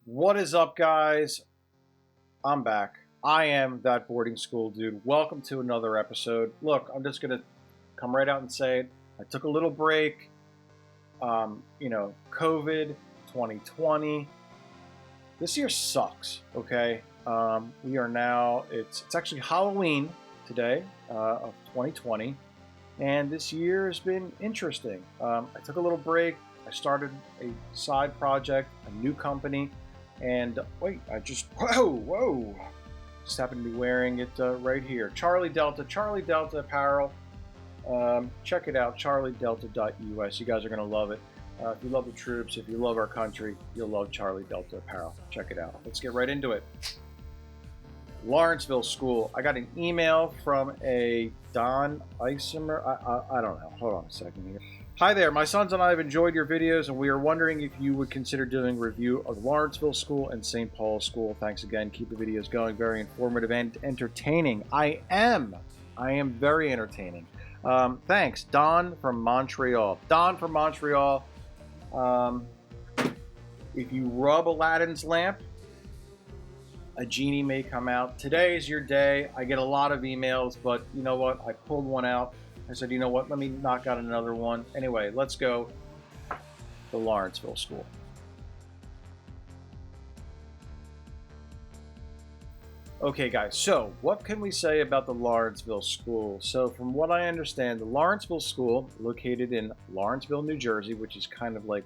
What is up, guys? I'm back. I am that boarding school dude. Welcome to another episode. Look, I'm just going to come right out and say it. I took a little break. COVID 2020. This year sucks, okay? We are now, it's actually Halloween today of 2020. And this year has been interesting. I took a little break. I started a side project, a new company. And wait, whoa. Just happen to be wearing it right here. Charlie Delta Apparel. Check it out, charliedelta.us. You guys are going to love it. If you love the troops, if you love our country, you'll love Charlie Delta Apparel. Check it out. Let's get right into it. Lawrenceville School. I got an email from a Don Isomer. I don't know. Hold on a second here. Hi there. My sons and I have enjoyed your videos, and we are wondering if you would consider doing a review of Lawrenceville School and St. Paul's School. Thanks again. Keep the videos going. Very informative and entertaining. I am very entertaining. Thanks, Don from Montreal. Don from Montreal. If you rub Aladdin's lamp, a genie may come out. Today is your day. I get a lot of emails, but you know what? I pulled one out. I said, you know what? Let me knock out another one. Anyway, let's go to Lawrenceville School. Okay, guys, so what can we say about the Lawrenceville School? So from what I understand, the Lawrenceville School, located in Lawrenceville, New Jersey, which is kind of like,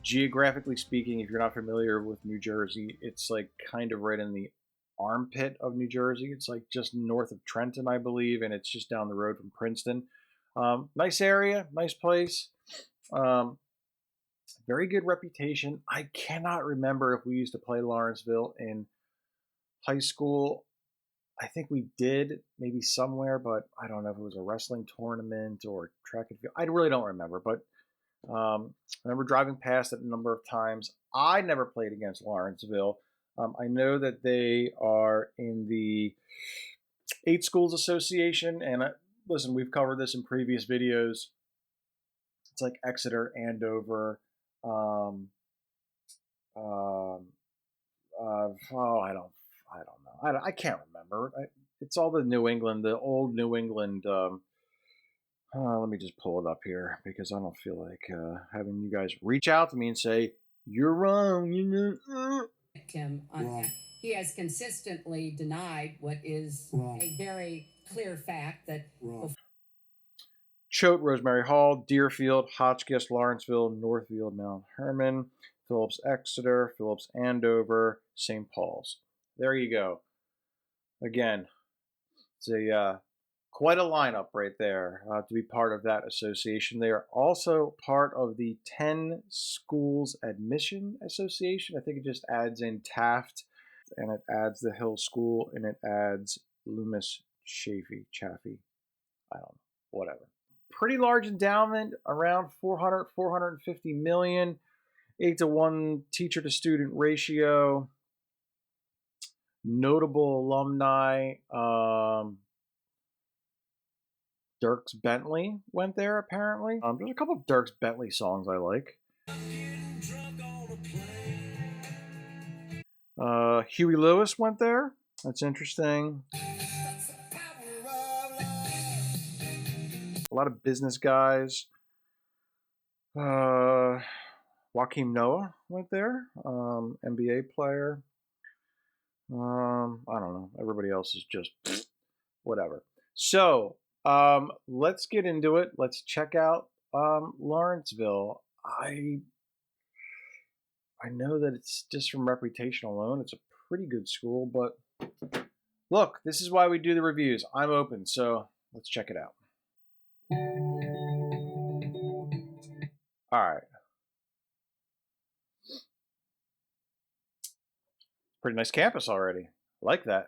geographically speaking, if you're not familiar with New Jersey, it's like kind of right in the armpit of New Jersey. It's like just north of Trenton, I believe, and it's just down the road from Princeton. Nice area, nice place. Very good reputation. I cannot remember if we used to play Lawrenceville in high school. I think we did, maybe somewhere, but I don't know if it was a wrestling tournament or track and field. I really don't remember, but I remember driving past it a number of times. I never played against Lawrenceville. I know that they are in the 8 Schools Association, and listen, we've covered this in previous videos. It's like Exeter, Andover. I don't know. I can't remember. It's all the New England, the old New England. Let me just pull it up here because I don't feel like having you guys reach out to me and say you're wrong. Him on He has consistently denied what is a very clear fact that Choate, Rosemary Hall, Deerfield, Hotchkiss, Lawrenceville, Northfield, Mount Hermon, Phillips Exeter, Phillips Andover, St. Paul's. There you go. Again, it's a quite a lineup right there to be part of that association. They are also part of the 10 Schools Admission Association. I think it just adds in Taft, and it adds the Hill School, and it adds Loomis Chaffee. I don't know, whatever. Pretty large endowment, around 450 million, 8-to-1 teacher to student ratio. Notable alumni, Dierks Bentley went there, apparently. There's a couple of Dierks Bentley songs I like. Huey Lewis went there. That's interesting. A lot of business guys. Joakim Noah went there. NBA player. I don't know. Everybody else is just whatever. So, let's get into it. Let's check out Lawrenceville. I know that it's just from reputation alone. It's a pretty good school, but look, this is why we do the reviews. I'm open, so let's check it out. All right. Pretty nice campus already. I like that.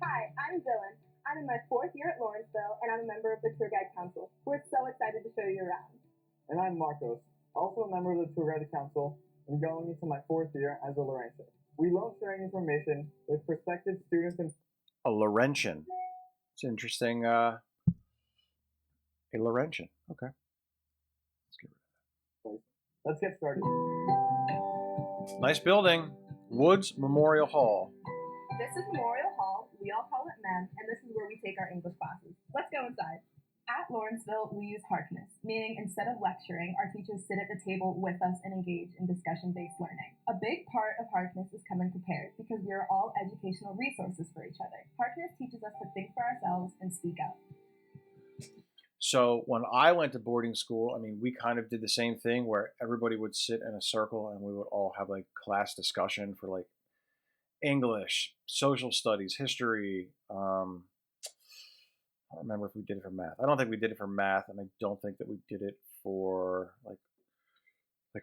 Hi, I'm Dylan. I'm in my 4th year at Lawrenceville, and I'm a member of the Tour Guide Council. We're so excited to show you around. And I'm Marcos, also a member of the Tour Guide Council, and going into my 4th year as a Lawrencean. We love sharing information with prospective students and A Laurentian. It's interesting. A Laurentian. Okay. let's get started. Nice building. Woods Memorial Hall. This is Memorial Hall. We all call it MEM, and this is where we take our English classes. Let's go inside. At Lawrenceville, we use Harkness, meaning instead of lecturing, our teachers sit at the table with us and engage in discussion-based learning. A big part of Harkness is coming prepared because we are all educational resources for each other. Harkness teaches us to think for ourselves and speak up. So when I went to boarding school, I mean, we kind of did the same thing where everybody would sit in a circle and we would all have like class discussion for like English, social studies, history. I don't remember if we did it for math. I don't think we did it for math, and I don't think that we did it for like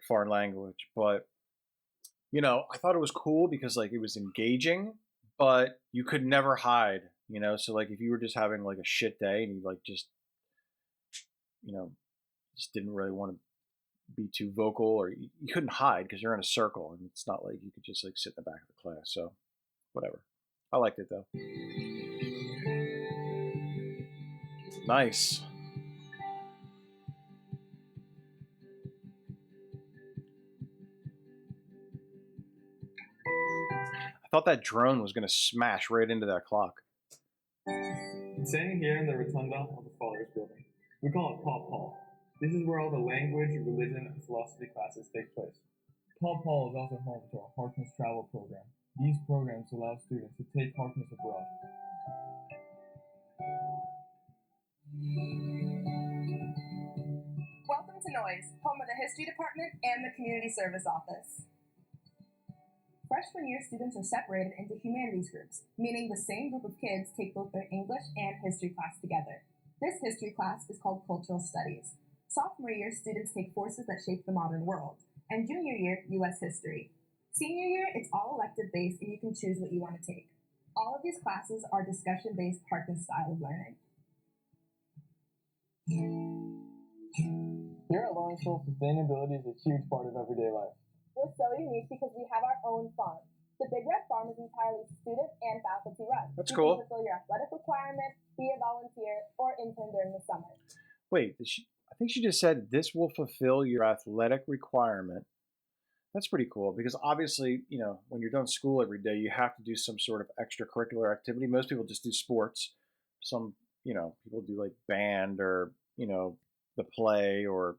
foreign language. But you know, I thought it was cool because like it was engaging, but you could never hide. You know, so like if you were just having like a shit day and you like just just didn't really want to be too vocal, or you couldn't hide because you're in a circle, and it's not like you could just like sit in the back of the class. So whatever. I liked it though. Nice. I thought that drone was going to smash right into that clock. I'm standing here in the rotunda of the Father's building. We call it Pop Hall. This is where all the language, religion, and philosophy classes take place. Pop Hall is also home to our Harkness travel program. These programs allow students to take Harkness abroad. Welcome to Noise, home of the History Department and the Community Service Office. Freshman year students are separated into humanities groups, meaning the same group of kids take both their English and history class together. This history class is called Cultural Studies. Sophomore year students take forces that shape the modern world, and junior year, U.S. history. Senior year, it's all elective based and you can choose what you want to take. All of these classes are discussion-based Harkness style of learning. Here at Lawrenceville, sustainability is a huge part of everyday life. We're so unique because we have our own farm. The Big Red Farm is entirely student and faculty run. That's you cool. can fulfill your athletic requirements, be a volunteer, or intern during the summer. Wait, I think she just said this will fulfill your athletic requirement. That's pretty cool because obviously, you know, when you're done school every day, you have to do some sort of extracurricular activity. Most people just do sports. Some, you know, people do like band or, you know, the play or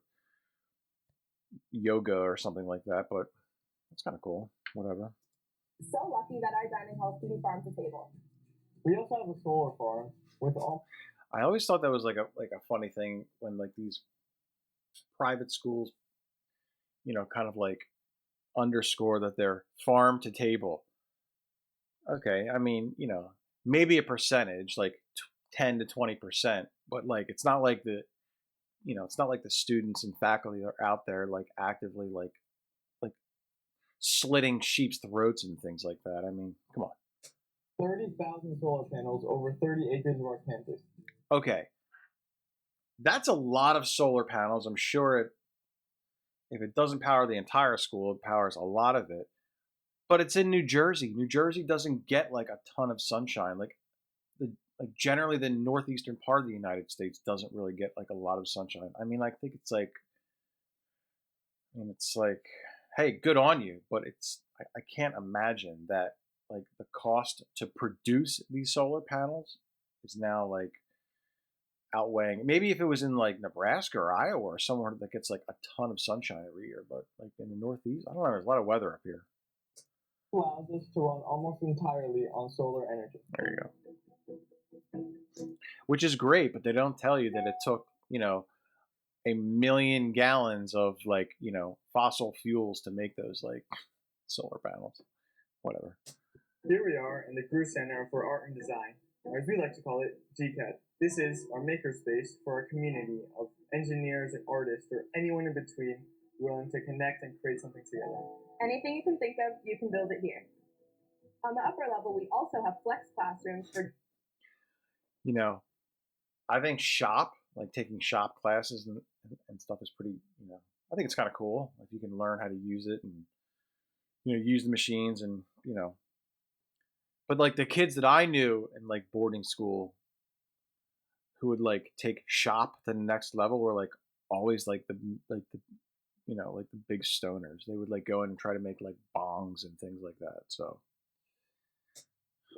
yoga or something like that, but it's kind of cool. Whatever. So lucky that our dining hall can be farm to table. We also have a solar farm with all. I always thought that was like a funny thing when like these private schools, you know, kind of like underscore that they're farm to table. Okay, I mean, you know, maybe a percentage, like 10 to 20%, but like it's not like it's not like the students and faculty are out there like actively like slitting sheep's throats and things like that. I mean, come on. 30,000 solar panels over 30 acres of our campus. Okay. That's a lot of solar panels. I'm sure if it doesn't power the entire school, it powers a lot of it. But it's in New Jersey. New Jersey doesn't get like a ton of sunshine. Like generally the northeastern part of the United States doesn't really get like a lot of sunshine. I mean, I think it's like hey, good on you, but I can't imagine that like the cost to produce these solar panels is now like outweighing. Maybe if it was in like Nebraska or Iowa or somewhere that gets like a ton of sunshine every year, but like in the Northeast, I don't know. There's a lot of weather up here. Allows us to run almost entirely on solar energy. There you go. Which is great, but they don't tell you that it took, you know, 1 million gallons of like, you know, fossil fuels to make those like solar panels. Whatever. Here we are in the Grew Center for Art and Design, or as we like to call it, GCAD. This is our makerspace for our community of engineers and artists, or anyone in between willing to connect and create something together. Anything you can think of, you can build it here. On the upper level, we also have flex classrooms for... You know, I think shop, like taking shop classes and stuff is pretty, you know, I think it's kind of cool. If you can learn how to use it and, you know, use the machines and you know, but like the kids that I knew in like boarding school who would like take shop to the next level were like always like the you know, like the big stoners. They would like go in and try to make like bongs and things like that. So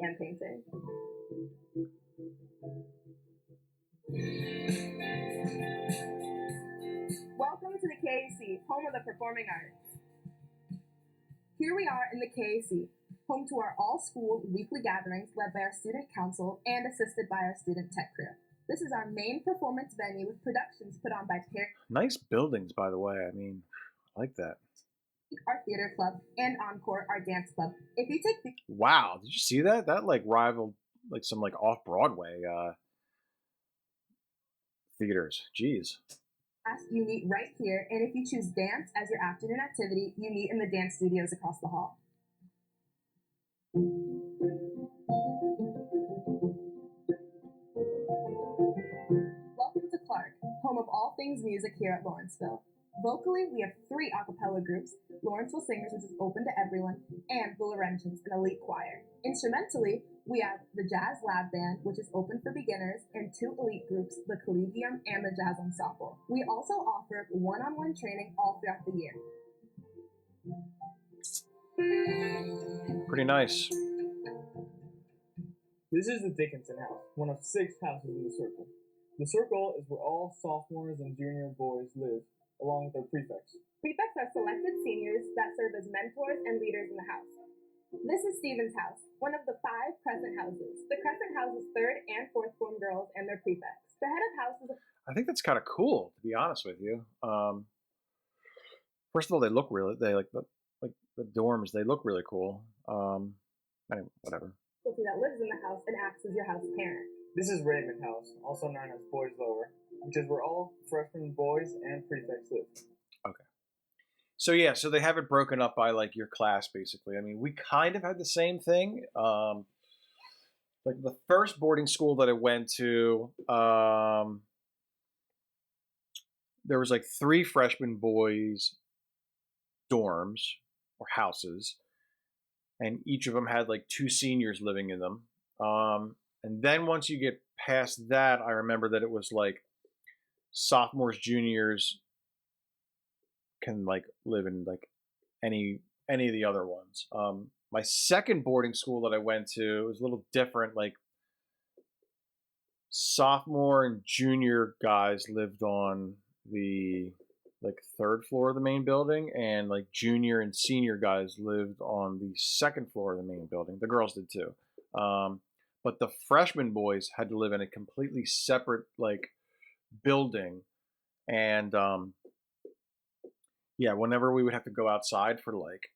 And painting. Welcome to the KAC, home of the performing arts. Here we are in the KAC, home to our all-school weekly gatherings led by our student council and assisted by our student tech crew. This is our main performance venue with productions put on by parents. nice buildings, by the way. I mean, I like that. Our theater club, and Encore, our dance club. If you take the Wow, did you see that? That like rivaled like some like off Broadway theaters. Jeez. class, you meet right here, and if you choose dance as your afternoon activity, you meet in the dance studios across the hall. Welcome to Clark, home of all things music here at Lawrenceville. Vocally, we have 3 a cappella groups, Lawrenceville Singers, which is open to everyone, and the Laurentians, an elite choir. Instrumentally, we have the Jazz Lab Band, which is open for beginners, and 2 elite groups, the Collegium and the Jazz Ensemble. We also offer one-on-one training all throughout the year. Pretty nice. This is the Dickinson House, one of 6 houses in the circle. The circle is where all sophomores and junior boys live, along with their prefects. Prefects are selected seniors that serve as mentors and leaders in the house. This is Stephen's house, one of the 5 Crescent houses. The Crescent houses 3rd and 4th form girls and their prefects. The head of house is I think that's kind of cool, to be honest with you. First of all, they look really. They like the dorms. They look really cool. Anyway, whatever. faculty that lives in the house and acts as your house parent. This is Raymond House, also known as Boys Lower, which is where all freshman boys and prefects live. Okay. So yeah, so they have it broken up by like your class, basically. I mean, we kind of had the same thing. Like the first boarding school that I went to, there was like 3 freshman boys dorms or houses, and each of them had like 2 seniors living in them. And then once you get past that, I remember that it was like sophomores, juniors can like live in like any of the other ones. My second boarding school that I went to was a little different. Like sophomore and junior guys lived on the like 3rd floor of the main building, and like junior and senior guys lived on the 2nd floor of the main building. The girls did too. But the freshman boys had to live in a completely separate like building. And yeah, whenever we would have to go outside for like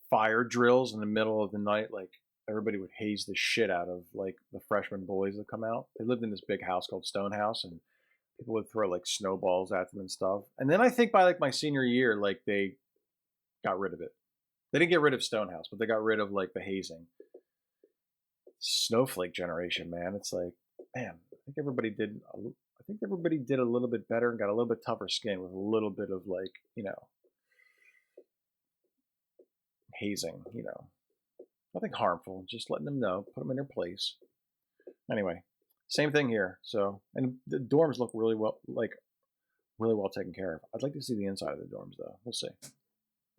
fire drills in the middle of the night, like everybody would haze the shit out of like the freshman boys that come out. They lived in this big house called Stone House, and people would throw like snowballs at them and stuff. And then I think by like my senior year, like they got rid of it. They didn't get rid of Stone House, but they got rid of like the hazing. Snowflake generation, man. It's like, man, I think everybody did a little bit better and got a little bit tougher skin with a little bit of like, you know, hazing, you know. Nothing harmful, just letting them know, put them in their place. Anyway, same thing here. So, and the dorms look really well taken care of. I'd like to see the inside of the dorms though. We'll see.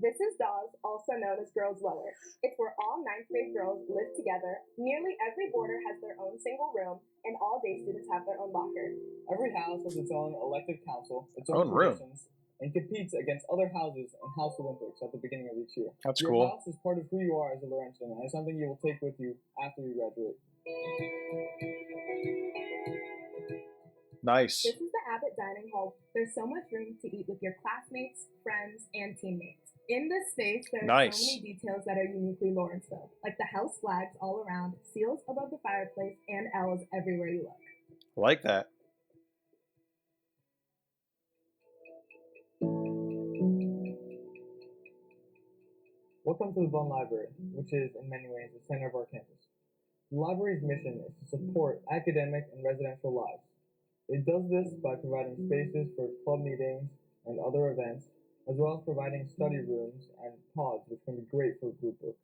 This is Dawes, also known as Girls Lower. It's where all 9th grade girls live together. Nearly every boarder has their own single room, and all day students have their own locker. Every house has its own elected council, its Own own room. traditions, and competes against other houses in House Olympics at the beginning of each year. That's Your cool. house is part of who you are as a Laurentian, and it's something you will take with you after you graduate. Nice. This is the Abbott Dining Hall. There's so much room to eat with your classmates, friends, and teammates. In this space, there are so many details that are uniquely Lawrenceville, like the house flags all around, seals above the fireplace, and L's everywhere you look. I like that. Welcome to the Vaughn Library, which is, in many ways, the center of our campus. The library's mission is to support academic and residential lives. It does this by providing spaces for club meetings and other events, as well as providing study rooms and pods, which can be great for group work.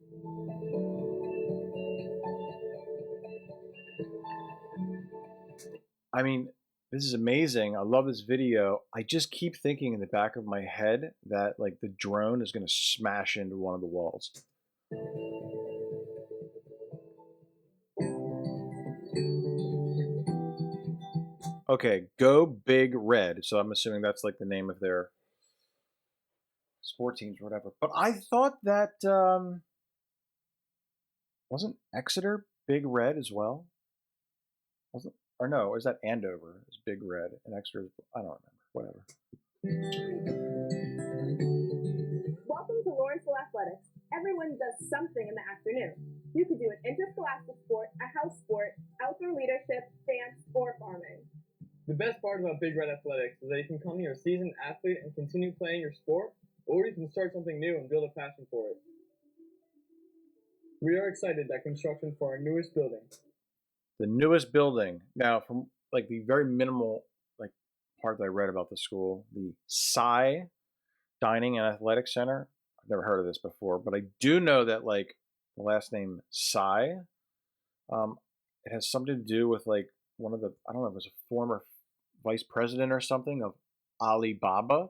I mean, this is amazing. I love this video. I just keep thinking in the back of my head that like the drone is going to smash into one of the walls. Okay, go Big Red. So I'm assuming that's like the name of their sport teams or whatever. But I thought that wasn't Exeter Big Red as well? Wasn't, or no, or is that Andover is Big Red and Exeter is, I don't remember. Whatever. Welcome to Lawrenceville Athletics. Everyone does something in the afternoon. You could do an interscholastic sport, a house sport, outdoor leadership, dance, or farming. The best part about Big Red Athletics is that you can come here a seasoned athlete and continue playing your sport, or you can start something new and build a passion for it. We are excited that construction for our newest building. The newest building. Now, from like the very minimal like part that I read about the school, the Psy Dining and Athletic Center. I've never heard of this before, but I do know that like the last name Psy, it has something to do with like one of the, I don't know if it was a former vice president or something of Alibaba.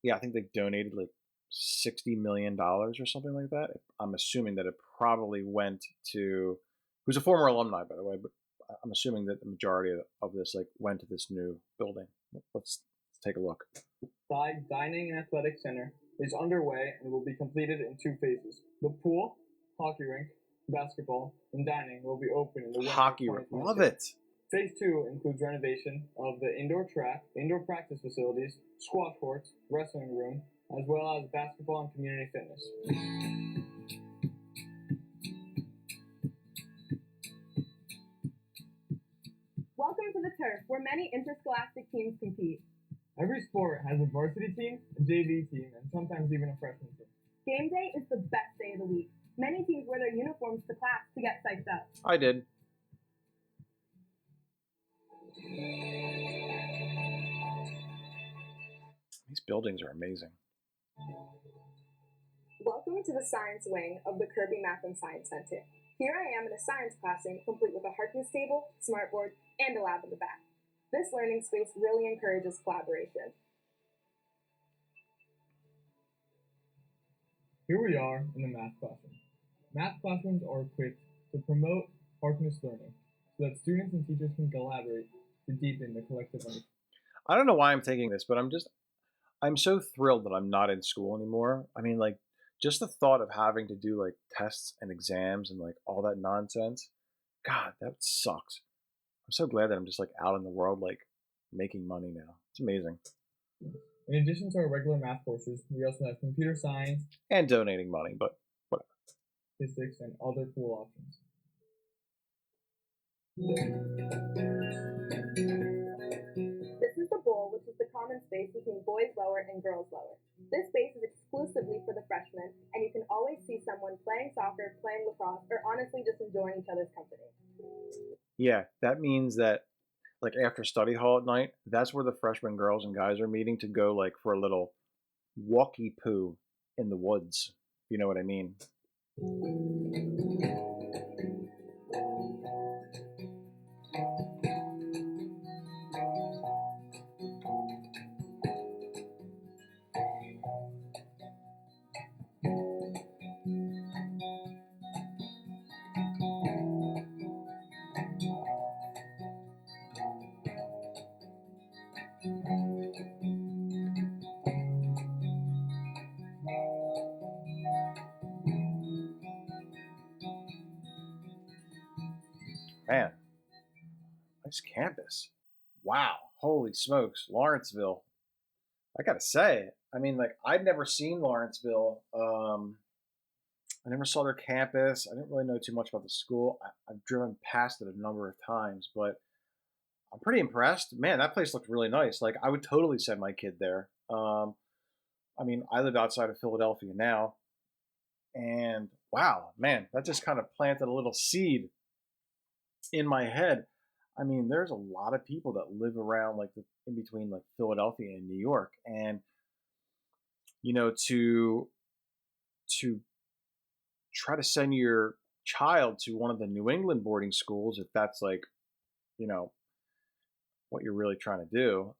Yeah, I think they donated like $60 million or something like that. I'm assuming that it probably went to, who's a former alumni, by the way, but I'm assuming that the majority of this like went to this new building. Let's take a look. Psy Dining and Athletic Center is underway and will be completed in 2 phases. The pool, hockey rink, basketball, and dining will be open in the winter Hockey of rink, 2022. love it. Phase 2 includes renovation of the indoor track, indoor practice facilities, squash courts, wrestling room, as well as basketball and community fitness. Welcome to the turf, where many interscholastic teams compete. Every sport has a varsity team, a JV team, and sometimes even a freshman team. Game day is the best day of the week. Many teams wear their uniforms to class to get psyched up. I did. These buildings are amazing. Welcome to the science wing of the Kirby Math and Science Center. Here I am in a science classroom complete with a Harkness table, smartboard, and a lab in the back. This learning space really encourages collaboration. Here we are in the math classroom. Math classrooms are equipped to promote Harkness learning so that students and teachers can collaborate to deepen the collective understanding. I don't know why I'm taking this, but I'm so thrilled that I'm not in school anymore. I mean, like, just the thought of having to do like tests and exams and like all that nonsense, God, that sucks. I'm so glad that I'm just like out in the world, like making money now. It's amazing. In addition to our regular math courses, we also have computer science, And donating money, but whatever. statistics, and other cool options. This is the bowl, which is the common space between boys lower and girls lower. This space is exclusively for the freshmen, and you can always see someone playing soccer, playing lacrosse, or honestly just enjoying each other's company. Yeah, that means that like after study hall at night, that's where the freshman girls and guys are meeting to go like for a little walkie poo in the woods. You know what I mean? Man, nice campus. Wow, holy smokes, Lawrenceville. I gotta say, I mean, like I'd never seen Lawrenceville. I never saw their campus. I didn't really know too much about the school. I've driven past it a number of times, but I'm pretty impressed. Man, that place looked really nice. Like I would totally send my kid there. I mean, I live outside of Philadelphia now, and wow, man, that just kind of planted a little seed in my head. I mean, there's a lot of people that live around like in between like Philadelphia and New York, and to try to send your child to one of the New England boarding schools, if that's like, what you're really trying to do.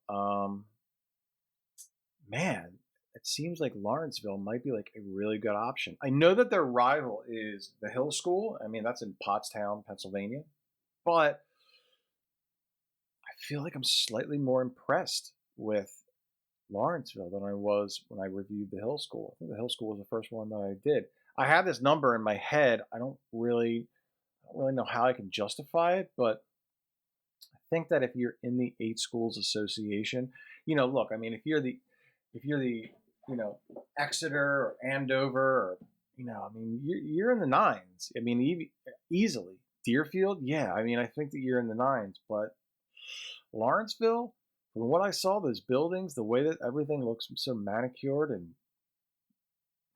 Man, it seems like Lawrenceville might be like a really good option. I know that their rival is the Hill School. I mean, that's in Pottstown, Pennsylvania. But I feel like I'm slightly more impressed with Lawrenceville than I was when I reviewed the Hill School. I think the Hill School was the first one that I did. I have this number in my head. I don't really know how I can justify it, but I think that if you're in the 8 schools association, look, I mean, if you're the Exeter or Andover, or I mean, you're in the 9s. I mean, easily. Deerfield, yeah. I mean, I think that you're in the 9s, but Lawrenceville, from what I saw, those buildings, the way that everything looks so manicured, and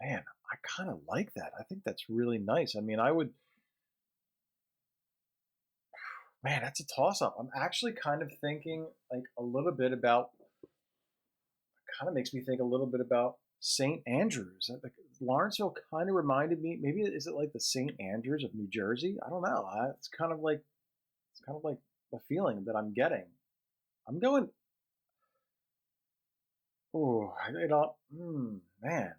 man, I kind of like that. I think that's really nice. I mean, man, that's a toss-up. I'm actually kind of thinking like a little bit about. Kind of makes me think a little bit about St. Andrews. Like, Lawrenceville kind of reminded me. Maybe is it like the St. Andrews of New Jersey? I don't know. It's kind of like the feeling that I'm getting. I'm going. Oh, man.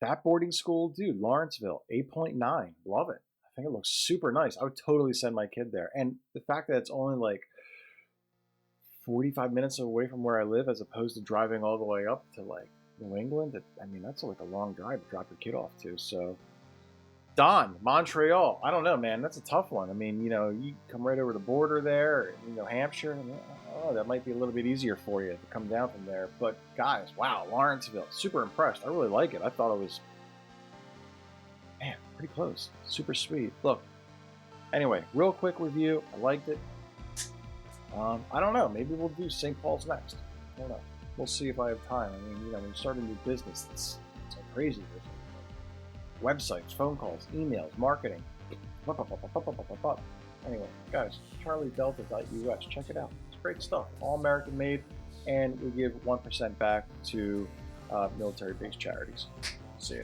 That boarding school, dude, Lawrenceville, 8.9. Love it. I think it looks super nice. I would totally send my kid there. And the fact that it's only like 45 minutes away from where I live, as opposed to driving all the way up to like New England, I mean, that's like a long drive to drop your kid off to. So, Don, Montreal, I don't know, man. That's a tough one. I mean, you come right over the border there, New Hampshire. That might be a little bit easier for you to come down from there. But guys, wow, Lawrenceville, super impressed. I really like it. I thought it was, man, pretty close. Super sweet. Look, anyway, real quick review. I liked it. I don't know. Maybe we'll do St. Paul's next. I don't know. We'll see if I have time. I mean, when you start a new business, it's so crazy. There's websites, phone calls, emails, marketing. Anyway, guys, charliedelta.us. Check it out. It's great stuff. All American made, and we give 1% back to military-based charities. See ya.